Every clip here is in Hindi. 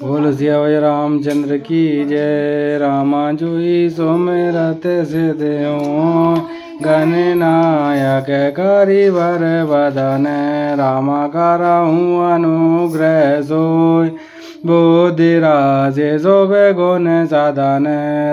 बोल सिया रामचंद्र की जय। रामा जुई सुमिरत सिद्ध गणनायक करिवर बदन। रामा करहूँ अनुग्रह सोय बुद्धि राजे शोभे गुण साधन।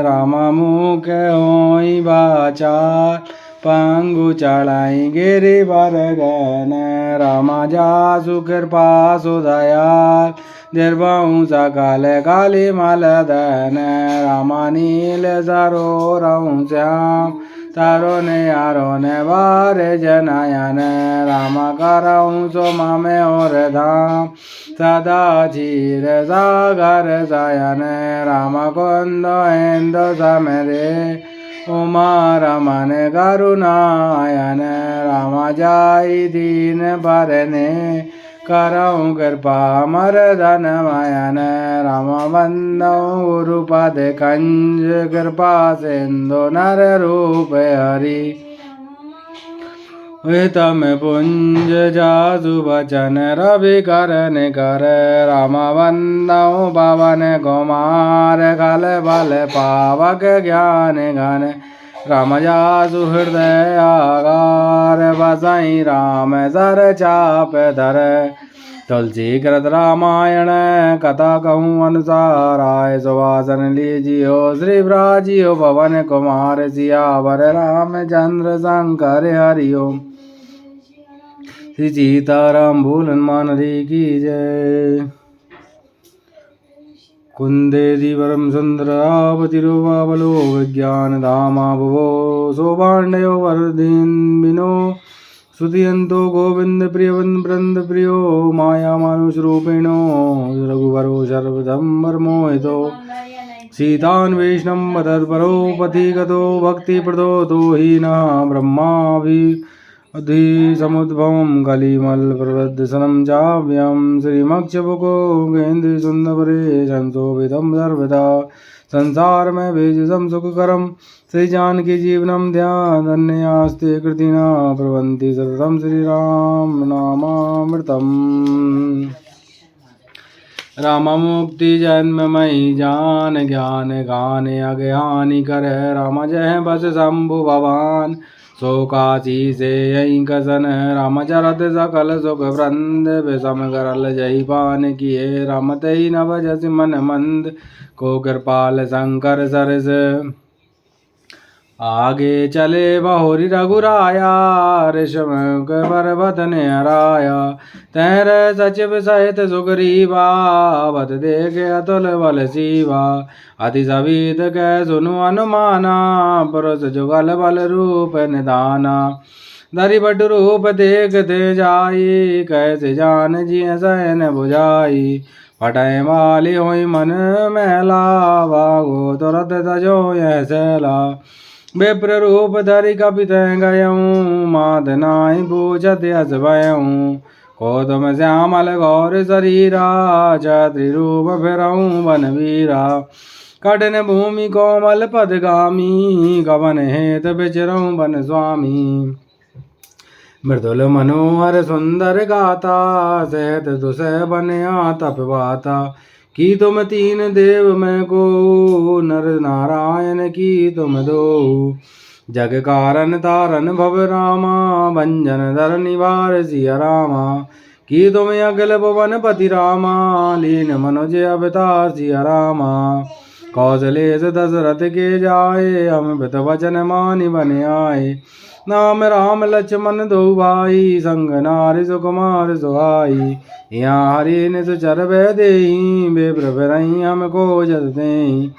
रामा मुख होई बाचार पंगु चढ़ाई गिरि बर गन। रामा जासु कृपा सुदयाल निर्भऊ सकल काली मल दन। रामा नील सरोरऊ श्याम तरुण अरुण बार जनयन। रामा करऊँ सोमा में और धाम सदा क्षीर सागर शयन। रामा कुंद इंदु समरे उमा रमन करुणायन। रामा जाई दीन बरने करऊँ कृपा मरदन मयन। रामा बंदौ गुरुपद कंज कृपा सिंधु नर रूप हरि। तम पुंज जासु बचन रवि करन कर। रामा बंदौ पवन कुमार खल बल पावक ज्ञान घन। राम जासु हृदय आगार बसई राम सर चाप धर। तुलसी कृत रामायण कथा कहूँ अनुसार आय। सुवासन लीजियो श्री ब्राजियो पवन कुमार सियावर रामचंद्र शंकर हरिओम। श्री सीताराम बोल हनुमान हरि की जय। कुंदेदि परम सुंदर आवतिरुवावलो विज्ञान धामा भुवो शोभाण्डयो वर्धिन विनो सुतियंतो गोविंद प्रिय वृंद प्रियो माया मानुष रूपिणो रघुवरो सर्वधम मोहितो सीतान्वेषणं तत्परो पथिगतो भक्तिप्रदो तो हि न ब्रह्माभि अधि समुद्भवं कलिमल प्रवृद्धसनं चाव्यं श्रीमक्षबुको गेन्द्र सुंदरे संशोभितं सर्वदा संसार में भेजसम सुखकरम श्री जानकी जीवनम ध्यान धन्यास्ते कृतिना प्रवन्ति सततं श्री राम नामामृतम्। राम मुक्ति जन्ममयि जान ज्ञान गान अज्ञानी कर। राम जय बस शंभु भवान सो काशी से यही कसन। राम चरत सकल सुख वृंद विषम करल जय पान किए। राम तई नव जस मन मंद को कृपाल शंकर सरस। आगे चले बहुरी रघुराया ऋषमुख पर्वत ने हराया। तैर सचिव सहित सुग्रीवा बत देखे अतुल बल सीवा। अति सवित कै सुनु अनुमाना पुरुष जुगल बल रूप निधाना। धरि बट रूप देखते जाई कैसे जान जिय सैन बुझाई। फटय वाली हुई मन मैला भागो तुरत तजो यह सैला। विप्र रूप धरि कपित गयऊँ मात नाहि पूछत यस भयऊँ। को तुम श्यामल गौर शरीरा छत्री रूप फिरऊँ वन वीरा। कठिन भूमि कोमल पदगामी कवन हेत विचरऊँ वन स्वामी। मृदुल मनोहर सुंदर गाता सहत दुसह बन्या तपवाता। की तुम तीन देव में को नर नारायण की तुम दो। जग कारण तारन भव रामा भंजन धर निवार सिया रामा। की तुम अखिल भुवन पति रामा लीन मनुज अवतार सिया रामा। कौशलेश दशरथ के जाए अमृत वचन मानि बन आए। नाम राम लक्ष्मण दो भाई संग नारि सुकुमार सुहाई। यहाँ हरि निज चर वह देहि बेप्र फिरहि हमको जस देहि।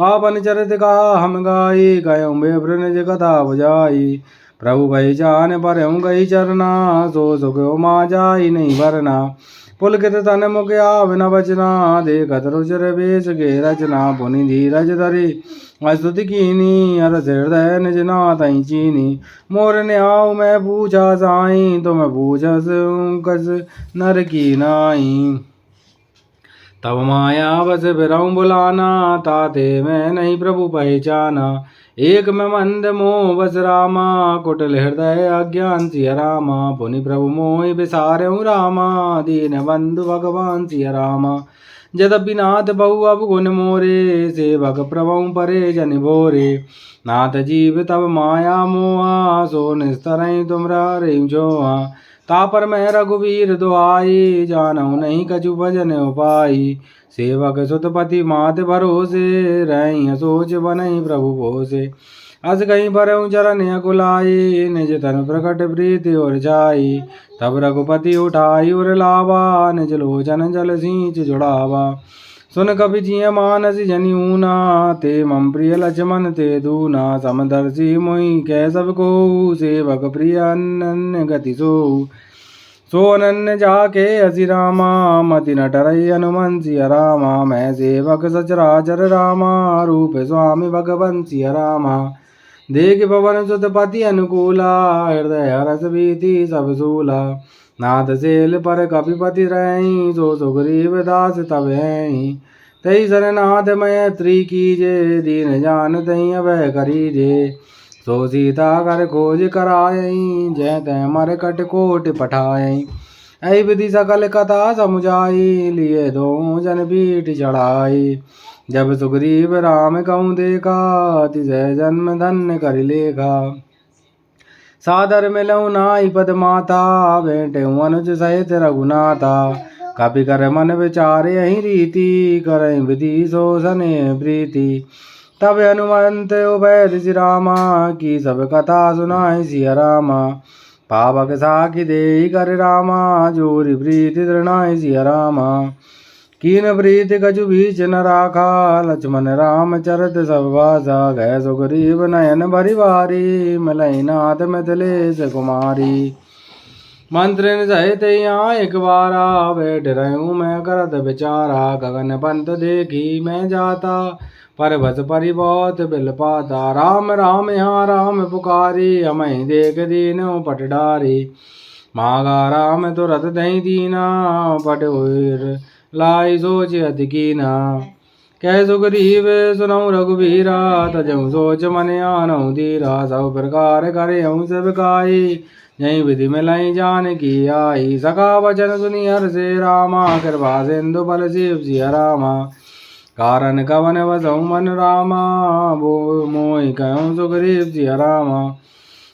आपन चरित का हम गाई गयऊँ बेप्र निज कथा बुझाई। प्रभु पहचान परहूँ गई चरना सो सुख उमा जाई नहीं भरना। पुलकित तन मुख आवन बचना देखत रुचर वेश के रचना। पुनि धीरज धरि स्तुति कीनी हरष हृदय निज नाथहि चीनी। मोर न्याऊ मैं पूछा साई तुम पूछस कस नर की नाई। तब माया बस फिरऊँ बुलाना ताते मैं नहीं प्रभु पहचाना। एक में मंद मोह बस रामा कुटिल हृदय अज्ञान सिया रामा। पुनि प्रभु मोहि बिसारहूँ रामा दीन बंधु भगवान सिया रामा। यद्यपि नाथ बहु अब गुण मोरे, सेवक प्रभु परे जन भोरे। नाथ जीव तब माया मोहा, सो निस्तरई तुमरा रे जोहा। तापर मैं रघुवीर दुआई, जानऊ नहीं कछु भजन उपाई। सेवक सुतपति मात भरोसे, रही सोच बनई प्रभु भोसे। अस कहीं भरऊँ चरण अकुलाई, निज तन प्रकट प्रीति और जाई। तब रघुपति उठाई उर लावा, निज लोचन जल सींच जुड़ावा। सुन कपि जिय मानस जनि ऊना, ते मम प्रिय लक्ष्मण ते दूना। समदर्शी मोहि कह सब को, सेवक प्रिय अनन्य गति सो। सो अनन्य जाके असी रामा, मति न टरई हनुमन सिय रामा। मैं सेवक सचराचर रामा, रूप स्वामी भगवंत सिय रामा। देख पवन सुत पति अनुकूला, हृदय हरस भीति सब सूला। नाथ सेल पर कपिपति रही, सो सुग्रीव दास तब हैं। तई सरनाथ मैत्री कीजे, दीन जान तई अभय करीजे। सो सीता कर खोज करायई, जय तय मरकट कोट पठायई। ऐ विधि सकल कथा समुझाई, लिए दो जन पीठ चढ़ाई। जब सुग्रीव राम कहूँ देखा, तिसै जन्म धन्य कर लेखा। सादर मिलऊ नाई पद माता, भेंटे अनुज सहित रघुनाथा। कपि कर मन विचारे अहि रीति, करई विधि सो सने प्रीति। तब हनुमंत उभय ऋषि रामा, की सब कथा सुनाई सिय रामा। पावक साखी देहि कर रामा, जोरि प्रीति दृढ़ाई सिय रामा। कीन प्रीति कछु बीच न राखा, लक्ष्मण राम चरत सब भाषा। गए सुग्रीव नयन भरि भारी, मिलई नाथ मिथिलेश कुमारी। मंत्रिन सहित यहाँ एक बारा, बैठ रहूँ मैं करत विचारा। गगन पंत देखी मैं जाता, परबत परि बहुत बिल पाता। राम राम यहाँ राम पुकारी, हमें देख दीनो पट डारी। मागा राम तुरत दही दीना, पट हुर लाई सोच अति कीना। कह सुग्रीव सुनऊ रघुबीरा, तजऊ सोच मन आनऊ धीरा। सब प्रकार करे सब काई, यही विधि मिलई जान की आई। सखा वचन सुनि हर्षे रामा, कृपा सिंधु बल शिव सिय रामा। कारण कवन वसऊ मन रामा, वो मोहि कहूँ सुग्रीव सिय रामा।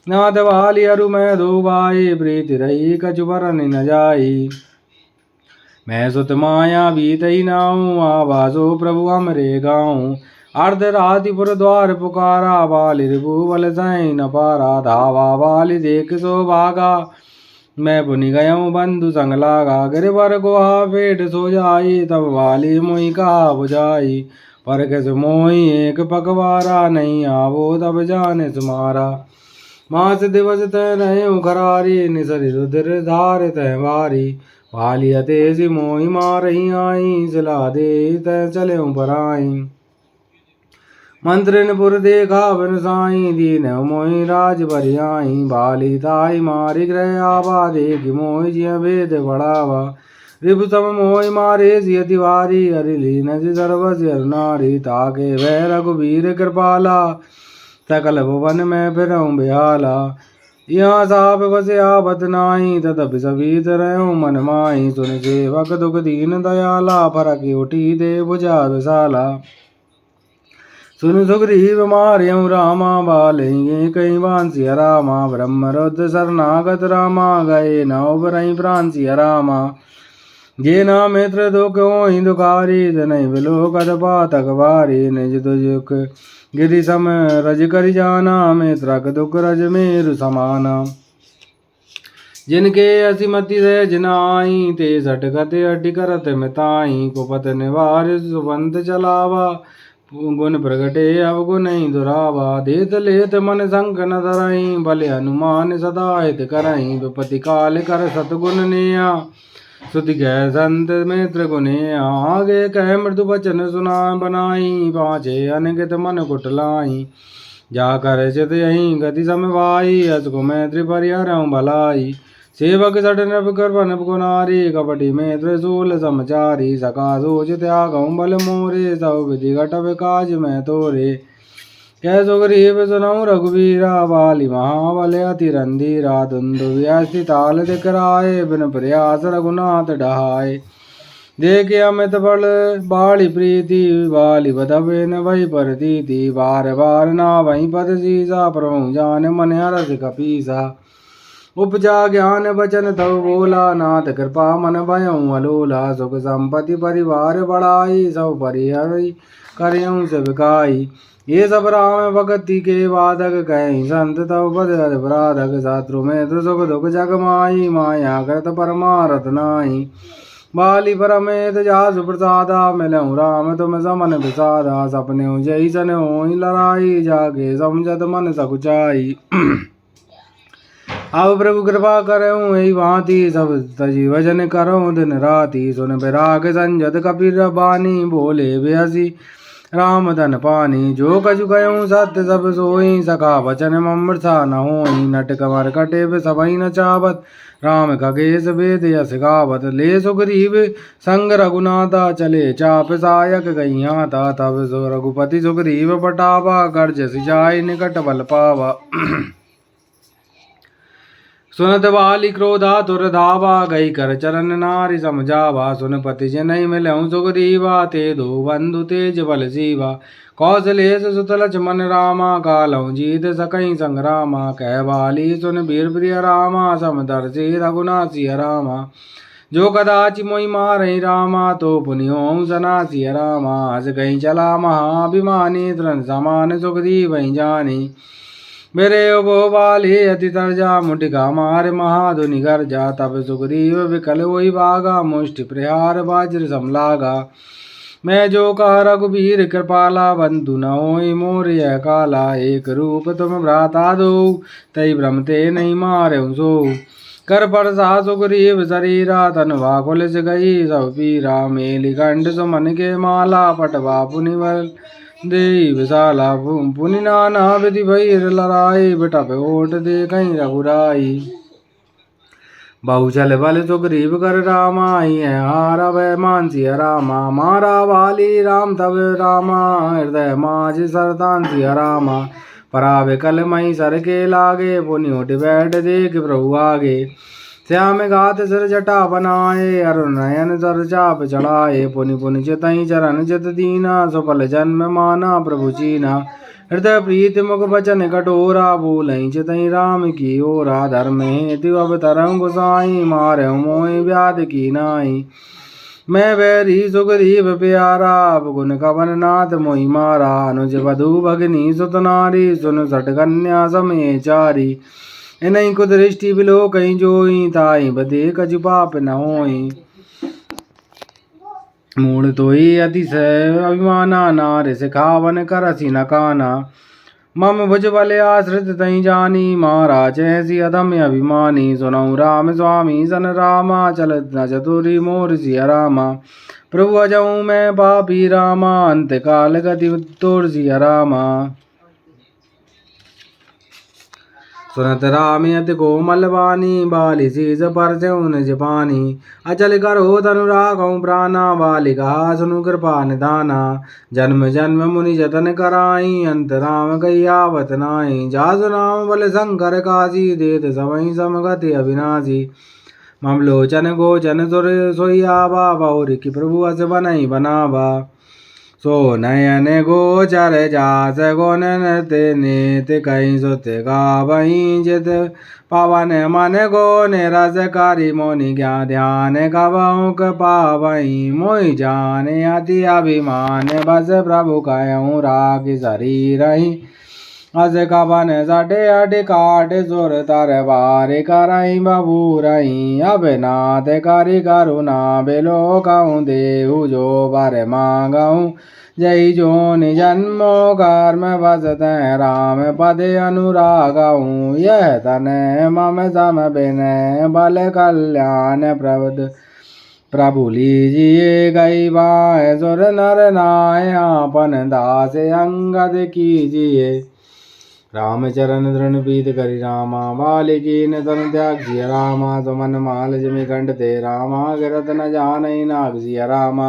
नाथ वाली अरु मैं दो भाई, प्रीति रही कछु बरन न जाई। मैं सुत माया बीतई नाऊँ, आवासो प्रभु हमरे गाऊँ। अर्ध रातिपुर द्वार पुकारा, बाली रिपु बल सही न पारा। धावा बाली देख सो भागा, मैं पुनि गयऊँ बंधु संग लागा। गिरवर गुहा पेट सो जाई, तब वाली मोहि कहा बुझाई। पर किस मोहि एक पकवारा, नहीं आवो तब जाने सुमारा। मास दिवस तय रहे खरारी, निसरि रुधिर धार तय वारी। वाली अतेसी मोहि मारही आई, सिला दे तय चले पराई। मंत्रिन पुर देखा बिन साई, दीन मोहि राज बरियाई। बाली ताई मारी ग्रह आवा, देखि मोहि जिय भेद बढ़ावा। रिपु सम मोहि मारे सिय तिवारी, हरि लीन सर्वस नारी। ताके वह रघुवीर कृपाला, सकल भुवन में फिरऊँ बिहाला। यहाँ साप बस आवत नाई, तदपि सबीत रहूँ मन माही। सुन सेवक दुख दीन दयाला, फरक उठी दे भुजा विशाला। सुन सुग्रीव मार्यऊ रामा, बालेंगे कई बान सिय रामा। ब्रह्म रुद्र शरणागत रामा, गए नौ बरई प्राण सिय रामा। जे ना मित्र दुख होई दुखारी, तनय विलोकत पातक बारी। निज दुख गिरि सम रज करि जाना, मित्रक दुख रज मेरु समाना। जिनके असिमति सहज नाई, ते सटकत अड्डी करत मिताई। कुपत निवार सुबंत चलावा, गुण प्रगटे अवगुण दुरावा। देत लेत मन संक न धरई, भले हनुमान सदा हित करई। विपति काल कर सतगुण नेया, सुति गए संत मित्र गुने। आगे कह मृदु वचन सुना बनाई, पाछे अनगित मन कुटलाई। जाकर चित यही गति समवाई, असको मैत्री परिहरऊँ भलाई। सेवक सठ नभ कर गुनारी, कपटी में त्रिशूल समचारी। सका सोच त्यागऊँ बल मोरे, सब विधि घटव काज मैं तोरे। कह सुग्रीव सुनऊ रघुवीरा, बाली महाबल अति रंधीरा। धुंधु व्यस्ति ताल दिखराए, बिन प्रयास रघुनाथ डहाए। देख अमित बल बाली प्रीति बाली बदबे न वही परतीति बार बार ना वही पद सीसा प्रभु जान मन हरस कपीसा उपजा ज्ञान बचन तव बोला नाथ कृपा मन भयऊ अलोला सुख संपत्ति परिवार बढ़ाई सब परिहरि करियऊ सेवकाई ये सब राम भगति के वादक कहीं संत तव पद अपराधक शत्रु में सुख दुख जग माई माया करत परमारथ नाई बाली परमेत जासु प्रसादा मिलऊँ राम तुम समन विसादा सपने जय सन हो लड़ाई जागे समझत मन सकुचाई अब प्रभु कृपा करऊँ यही भांति सब तजी वजन करऊँ दिन राति सुन विराग संजत कबीर बानी बोले बेहसी राम धन पानी जो कछु गयूँ सत्य सब सोई सखा वचन ममृथा न होई नट कमर कटे सबई न चावत राम खगेश वेद यस गावत ले सुग्रीव संग रघुनाथा चले चाप सायक गईयाता तब रघुपति सुग्रीव पटावा गर्ज सिजाय निकट बल पावा सुनत वाली क्रोधा तुर धावा गई कर चरण नारी समझावा सुनपति जनई मिलऊँ सुग्रीवा ते दो बंधु तेज बल जीवा कौशलेश सुत लक्ष्मण रामा कालऊ जीत सकई संग्रामा कह वाली सुन वीर प्रिय रामा समदर्शी रघुनाथ रामा जो कदाचि मोहि मारहि रामा तो पुनियो सनासी रामा हस गई चला महाभिमानी तृण समान सुखदीप जानी मेरे वो वाली अति तरजा मुटिका मार महाधुनि गर्जा तब सुग्रीव विकल वही भागा मुष्टि प्रहार वज्र समलागा मैं जो कह रघुबीर कृपाला बंधु न होई मोर यह काला एक रूप तुम भ्राता दो तई भ्रमते नहीं मारे सो कर परसा सुग्रीव शरीरा तन वाकुल से गई सब पीरा मेली कंठ सुमन के माला पटवा पुनिवल दे विशाला पुनि नाना विधि भैर लड़ाई बिटप ओट दे कहीं रघुराई बहुचल बल सुग्रीव कर रामाई है हारा वह मानसी रामा मारा वाली राम तब रामा हृदय माज सरतांसी रामा परा विकल मई सर के लागे पुनि उठ बैठ देख प्रभु आगे श्याम गात सिर जटा बनाए अरुण नयन सर चाप चढ़ाए पुनि पुनि चितई चरण चित दीना सुफल जन्म माना प्रभु चीना हृदय प्रीत मुख बचन कटोरा भूलई चितई राम की ओरा धर्म हेतु अवतरम गुसाई मारे मोहि व्याध की नाई मैं बैरी सुग्रीव प्यारा गुण कवन नाथ मोहि मारा अनुज वधु भगनी सुत नारी सुन सट कन्या समय चारी इनई को दृष्टि बिलो कहीं जोई ताई बदे कछु पाप न होई मूढ़ तोई अतिशय अभिमाना नार सिखावन करसी न काना मम भुज बले आश्रित तई जानी महाराज ऐसी अधम्य अभिमानी सुनऊ राम स्वामी सन रामा चलत न चतुरी मोर सिया रामा प्रभु अजऊ मैं पापी रामा अंत काल गति तोर सिया रामा सुनत राम अति कोमल वाणी बाली शीस पर निज पानी अचल करो तनु राखऊँ प्राणा बाली कहा सुनु कृपा निदाना जन्म जन्म मुनि जतन कराई अंत राम कहियावत नाई जासु नाम बल शंकर काशी देत समय समगति अविनाशी ममलोचन गोचन सुर सोयाबा बहुर की प्रभु अस बनई बनावा सो नयन गोचर जास गुण नृत्य नित कहीं सुत गावहीं जित पवन मन गो निरसकारी मोनि ज्ञा ध्यान गवऊँ पावहीं मोहि जान अति अभिमान बस प्रभु कहूँ राग शरीर अस कवन सटे अट काट सुर तर बार करई बबूरई अब नाथ करि करुणा बिलो कहूँ देहु जो बर मांगऊँ जय जोन जन्मो कर्म बसत राम पद अनुरागऊँ यह तन मम सम बिनय बल कल्याण प्रबुद प्रभु लीजिए गई बाय सुर नर नाय आपन दास अंगद कीजिए राम चरण धृण पीत करि रामा बालिकीन तन त्याग सिया रामा सुमन माल जिमि कंठ ते रामा गिरत न जानई नाग सिया रामा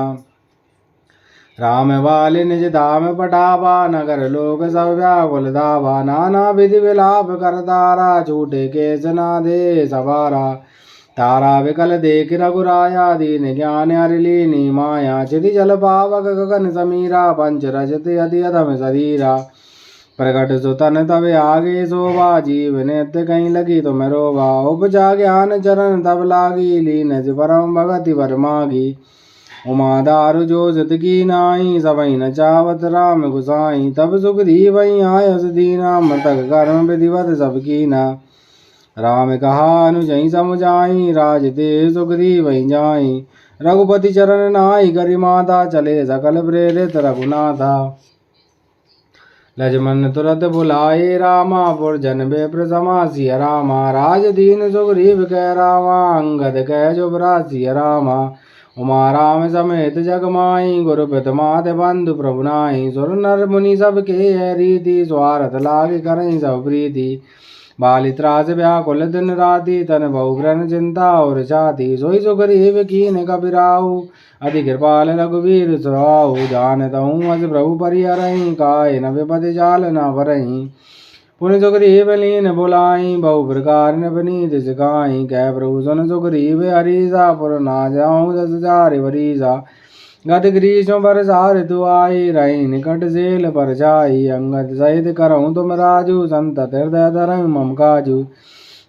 राम वाले निज धाम पटावा नगर लोक सब व्याकुल धावा नाना विधि विलाप कर तारा छूटे केस ना दे सवारा तारा विकल देख रघुराया दीन ज्ञान हरिलीनी माया चिति जल पावक गगन समीरा पंच रजत यदि अधम शरीरा प्रकट सुतन तब आगे शोभा जीव नित्य कहीं लगी तुम रोवा उपजा ज्ञान चरण तब लागी लीन परम भगति वर मागी उमा दारु जो सत की नाई सबई न चावत राम गुसाई तब सुखदी वही आयस दीना मृतक कर्म विधिवत सब कीना राम कहा अनुजई समुझाई राज दे सुखदी वही जाई रघुपति चरण नाई करी माता चले सकल प्रेरित रघुनाथा लक्ष्मण तुरत बुलाए रामा पुरजन बेप्र समासिय रामा राज दीन सुग्रीव कह रामा अंगद कह जुबरासिय रामा उमा राम समेत जग माई गुरु प्रतमात बंधु प्रभु नाई सुर नर मुनि सब के रीति स्वार्थ लाग करें सब प्रीति बाली त्रास व्याकुल दिन राति तन बहुग्रन चिंता और छाती सोई सुग्रीव कीन कपिराऊ अधि कृपाल रघुवीर सुराऊ जानतहूँ अस प्रभु परिहरहीं काय न विपति जाल न भरहीं पुनि सुग्रीव लीन बुलाई बहु प्रकार नवनीत सिखाई कह प्रभु सुन सुग्रीव हरीसा पुर ना जाऊँ 10,000 वरीसा गत ग्रीष्म बरसा ऋतु आई रही निकट सेल पर जाई अंगद सहित करऊँ तुम राजू संतत हृदय धरऊँ मम काजू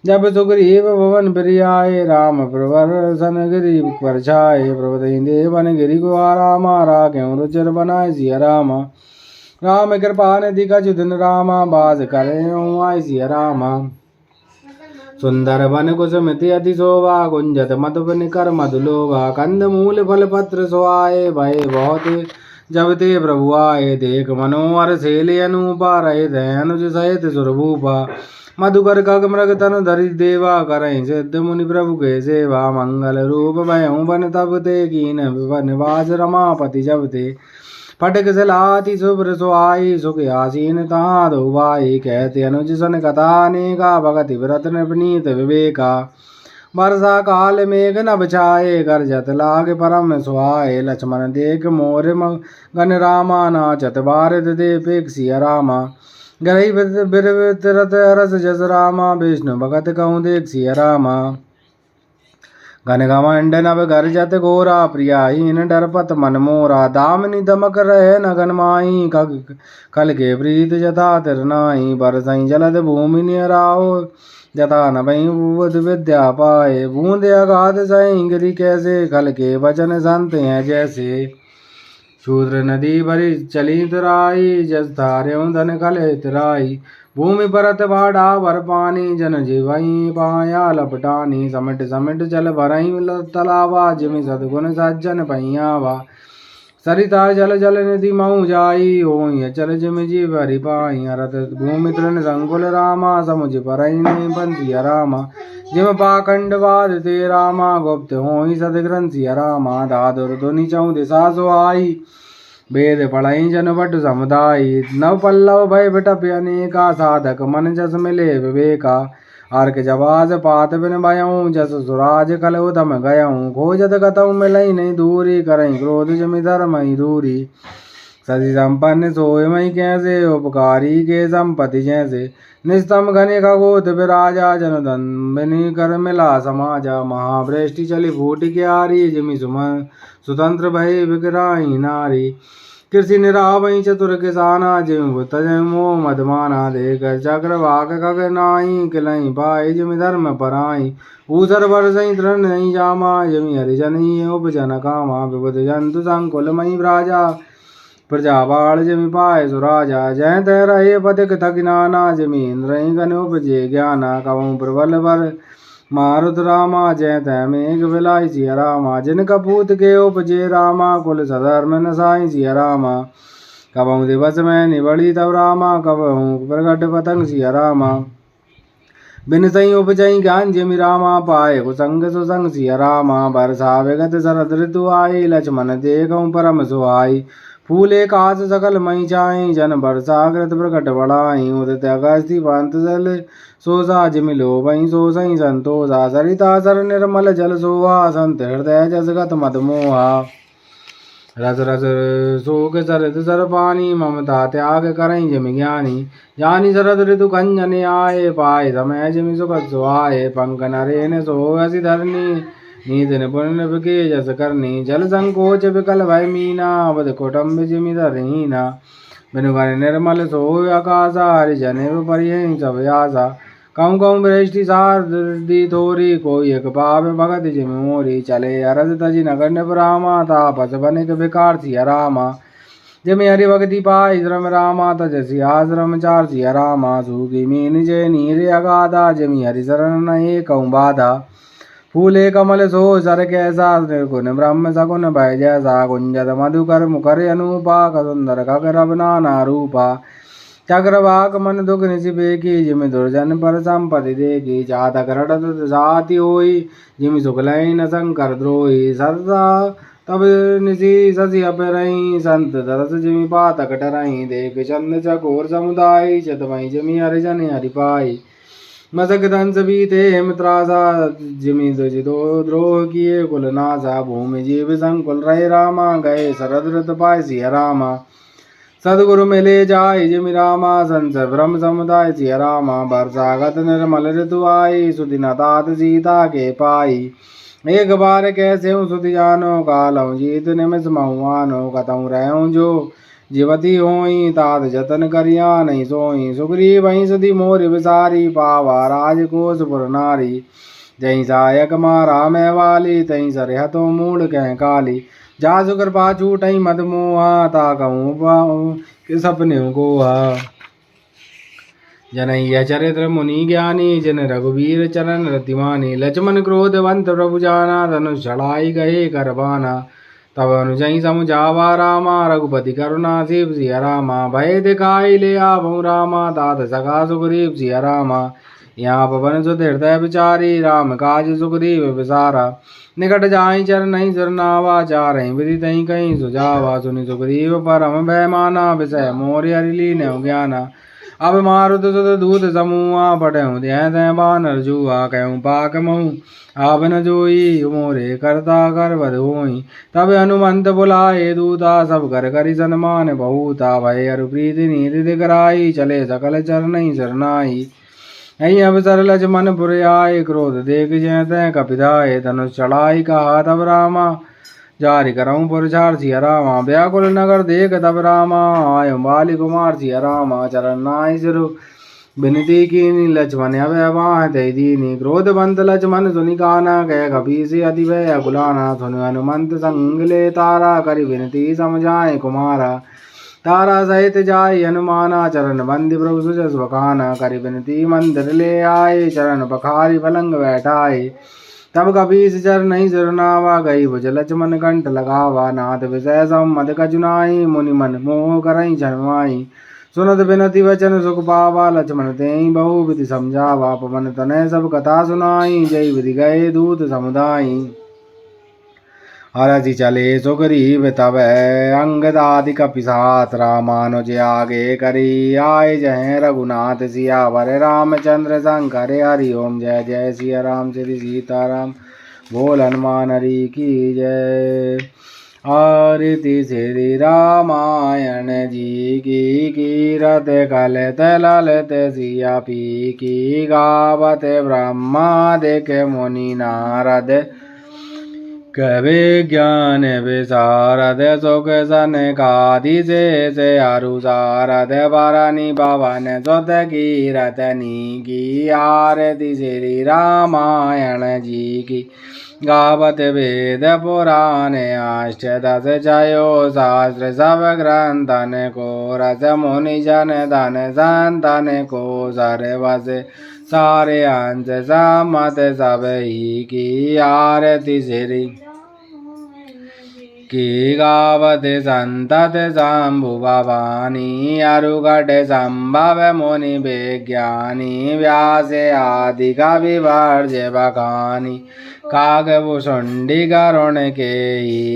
जब सुग्रीव भवन प्रियाए राम प्रवर गिरि पर छाए प्रभु देवन गिरि गुहारा मारा क्यों रुचिर बनाए सिया रामा राम कृपा निधि कछु दिन रामा बास करे आई सिया रामा सुंदर वन कुसुमिति अति शोभा गुंजत मधुप निकर मधुलोभा कंद मूल फल पत्र सोआए भय बहुत जब ते प्रभु आए देख मनोहर शैल अनूपा रहे अनुज सहित सुरभूपा मधुकर खग मृग तन धरि देवा करें सिद्ध मुनि प्रभु के सेवा मंगल रूप भयऊँ बन तब ते कीन निवास रमापति जब ते फटक सलाति शुभ्र सुहाई सुख आसीन तहाँ दो भाई कहते अनुज सन कथा अनेका भगति व्रत नवनीत विवेका वर्षा काल मेघ नभ छाए गर्जत लाग परम सुहाए लक्ष्मण देख मोर गण रामा नाचत भारत दे पेक्षिय रामा गरई बिरत रस जस रामा विष्णु भगत कहूँ देख सिय रामा घन घमंड नभ गर्जत घोरा प्रियाहीन डरपत मन मोरा दामनि दमक रहे नगन माही कल के प्रीत जथा तिरनाई बरसई जलद भूमि निराओ जथा न भई बुध विद्या पाए बूंद अगाध सही गिरी कैसे खल के वचन संत हैं जैसे शूद्र नदी भरी चली तराई जस धार्यों धन खले तराई भूमि परत भाड़ा भर पानी जन जीवई पाया लपटानी समट समट जल भरई तलावा जिमि सदगुण सज्जन पहियावा सरिता जल जल निधि मऊ जाई हो चल जिमि जीव हरि पाई रत भूमि तृण संकुल रामा समुझ परई नहीं बंसी रामा जिम पाखंड वाद ते रामा गुप्त हो सदग्रंथि रामा दादुर धुनि चऊ दिशा सो आई वेद पढ़ई जन बट समुदाय नव पल्लव भय बिटप अनेका साधक मन जस मिले विवेका अर्क जवाज पात बिन भयऊँ जस सुराज कल उतम गयऊँ खोजत गतऊ मिलई नहीं दूरी करई क्रोध जमि धर्म दूरी सदी संपन्न सोय मई कैसे उपकारी के संपत्ति जैसे निस्तम घने खगोत विराजा जनधन बिनि कर मिला समाजा महावृष्टि चली फूट के आरी जिमि सुमन स्वतंत्र भय विग्राही नारी कृषि निरावई चतुर किसाना जिम तजमो मदमाना देकर चक्र वाक खग नाई किलई पाई जिमि धर्म पराई ऊसर वर्षई तृण नहीं जामा जिमि हरिजनी उपजन कामा विबुध जंतु संकुल मई राजा प्रजा बाढ़ जिमि पाए सुराजा जय तय रहे पथिक थकिनाना जिमि इंद्र गण उपजे ज्ञाना कवं प्रबल वर मारुत रामा जय तय मेघ विलाई सिय रामा जिन कपूत के उपजे रामा कुल सधर्म नसाई सिय रामा कबहू दिवस में निबड़ी तब रामा कबहू प्रगट पतंग सिय रामा बिन सही उपजई ज्ञान जिमि रामा पाए कुसंग सुसंग सिय रामा बरसा विगत शरद ऋतु आई लक्ष्मण देखऊँ परम सुहाई फूले कास सकल मई चाई जन बरसाकृत प्रकट बढ़ाई उदित अगस्ति पंत जल सोसा जिमि लोभई सोसई संतोषा सरिता सर निर्मल जल सोहा संत हृदय जसगत मद मोहा रस रस शोक सरत सर पानी ममता त्याग करई जिमि ज्ञानी जानी शरद ऋतु कंजन आए पाए समय जिमि सुख सुहाए पंक नरेन सोअसि धरनी नीत निपुण के जस करनी जल संकोच विकल भय मीना अवध कुटुम्ब जिमि धरहीना बिनु गण निर्मल सोय आकाशा हरिजन परिहि सब आशा कहूँ कहूँ बृष्टि सारदी थोरी कोई एक पाप भगत जिमि मोरी चले अरज तजी नगर निपरामा तापस बनिक विकार सिया रामा जिमि हरि भक्ति पाई श्रम रामा तजसि आश्रम चार सिया रामा सूखी मीन जय नीर अगाधा जिमि हरि शरण नहीं कहूँ बाधा फूले कमल सो सर कैसा निर्गुण ब्रह्म सगुन भय जैसा कुंजत मधुकर मुकर अनुपा कसुंदर खगर नाना रूपा चक्रवाक मन दुख निशिपे की जिमि दुर्जन पर संपत्ति देगी जातक रटत जाति होई जिमि सुखलई न शंकर द्रोही सदा तब निशि शशि अपरही संत दरस जिमि पातक टरही देख चंद चकोर समुदाय चतमई जिमि हरिजन हरि पाई मसक दंस बीते मित्रासा जिमि दुजितो द्रोह किए कुल नासा भूमि जीव संकुल रहे रामा गए शरद ऋत पाय सिया रामा सदगुरु मिले जाय जिमि रामा संस ब्रह्म समुदाय सिया रामा बरसागत निर्मल ऋतु आई सुदिन तात सीता के पाई एक बार कैसे हूँ सुधि जानो कालऊ जीत निमिष महुआनो कतऊ रहूँ जो जीवती होई तात जतन करिया नहीं सोई सुग्री वहीं सुधि मोर विसारी पावा राजकोष पुर नारी जहीं सायक मारा मैं वाली तहीं सरहतो मूड कह काली जा सुकर पाछू टई मद मोहा ता कहूँ कि सपने गोहा जनैया चरित्र मुनि ज्ञानी जन रघुवीर चरण रतिमानी लक्ष्मण क्रोधवंत प्रभु जाना धनुष चढ़ाई गए करबाना तब अनुजई समुझावा रामा रघुपति करुणा शिव सिया रामा भय दिखाई ले आवहु रामा तात सखा सुग्रीव सिया रामा यहाँ पवन सुत हृदय विचारी राम काज सुग्रीव विसारा निकट जाई चर नहीं सरनावा चारही विधि तही कहीं सुझावा सुनि सुग्रीव परम भय माना विषय मोर हरि न ज्ञाना अब मारुत सुत दूत समूहा पटहु दय बानर जुआ कहूँ पाक महू आब न जोई मोरे करता कर बध होई तब हनुमंत बुलाए दूता सब कर करि सन्मान बहुता भय अरु प्रीति नीति दिखराई चले सकल चरण शरनाई यही अवसर लक्ष्मण पुर आए क्रोध देख जय तय कपिधाए धनुष चढ़ाई कहा तब रामा जारि करऊँ पुर छाड़ सिया रामा व्याकुल नगर देख तब रामा आय बाली कुमार सिया रामा चरण नाय सिरु बिनती कीनी लक्ष्मण अवैवाह दय दीनी क्रोधवंत लक्ष्मण सुनि काना कह कपीस अति भय अकुलाना सुन हनुमंत संग ले तारा करि बिनती समझाए कुमारा तारा सहित जाय हनुमाना चरण बंदी प्रभु सुजस बखाना करि बिनती मंदिर ले आए चरण पखारी पलंग बैठाए तब कपीस चर नहीं सिरनावा गई भुज लक्ष्मण कंठ लगावा नाथ विषय सम्मत कजुनाई मुनि मन मोह करई शर्माई सुनत बिनती वचन सुख पावा लक्ष्मण तेहि बहु विधि समझावा पवन तनय सब कथा सुनाई जय विधि गए दूत समुदाई हरसि चले सुग्रीव तब अंगदादि कपिसात रामानुज आगे करी आय जय रघुनाथ सियावर रामचंद्र शंकर हरि ओम जय जय सिया राम श्री सीताराम बोल हनुमान हरि की जय। आरती श्री रामायण जी की कीरत कलत ललत सिया पी की गावत ब्रह्मादिक मुनि नारद कवि ज्ञान विशारद सुख सनकादि से अरु सारद भरणी पवन सुत कीरतनी की आरती श्री रामायण जी की गावत वेद पुराण अष्ट दश जयो शास्त्र सब ग्रंथन को रस मुनि जन धन संतन को सर्वस सारे अंश सम्मत सब ही की आरती श्री की गावत संतत शंभु भवानी अरुघट संभव मुनि विज्ञानी व्यास आदि कवि वर्ज्य बखानी काकभुषुंडी करुण के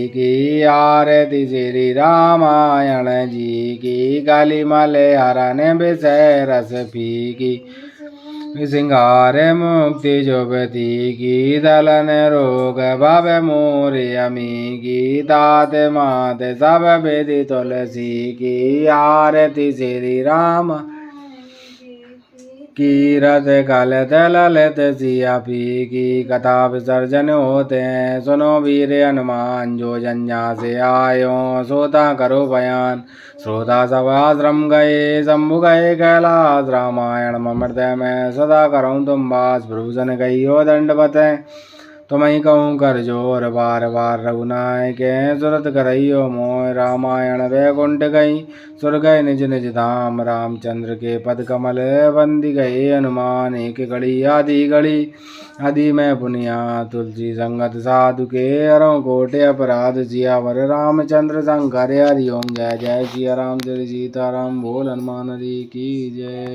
की आरती श्री रामायण जी की कलिमल हरण विषय रस फीकी सिंगार मुक्ति जुबती की दलन रोग भव मोर अमी की तात मात सब विधि तुलसी की आरती श्री राम कीरत कलत ललित सिया पी की कथा विसर्जन होते हैं। सुनो वीर हनुमान जो जंजा से आयो सोता करो बयान। श्रोता सब आश्रम गए शंभु गए कैलाश रामायण अमृत में सदा करूँ तुम बास। प्रभुजन गई हो दंडवत तुम्हें कहूँ कर जोर बार बार रघुनायक सुरत करइयो मोय। रामायण वैकुंठ गई सुर गए निज निज धाम। रामचंद्र के पद कमल बंदी गए हनुमान। एक घड़ी आदि में पुनिया तुलसी संगत साधु के हरों कोटि अपराध सियावर रामचंद्र शंकर हरि ओम। जय जय सिया राम जय सीताराम बोल हनुमान हरि की जय।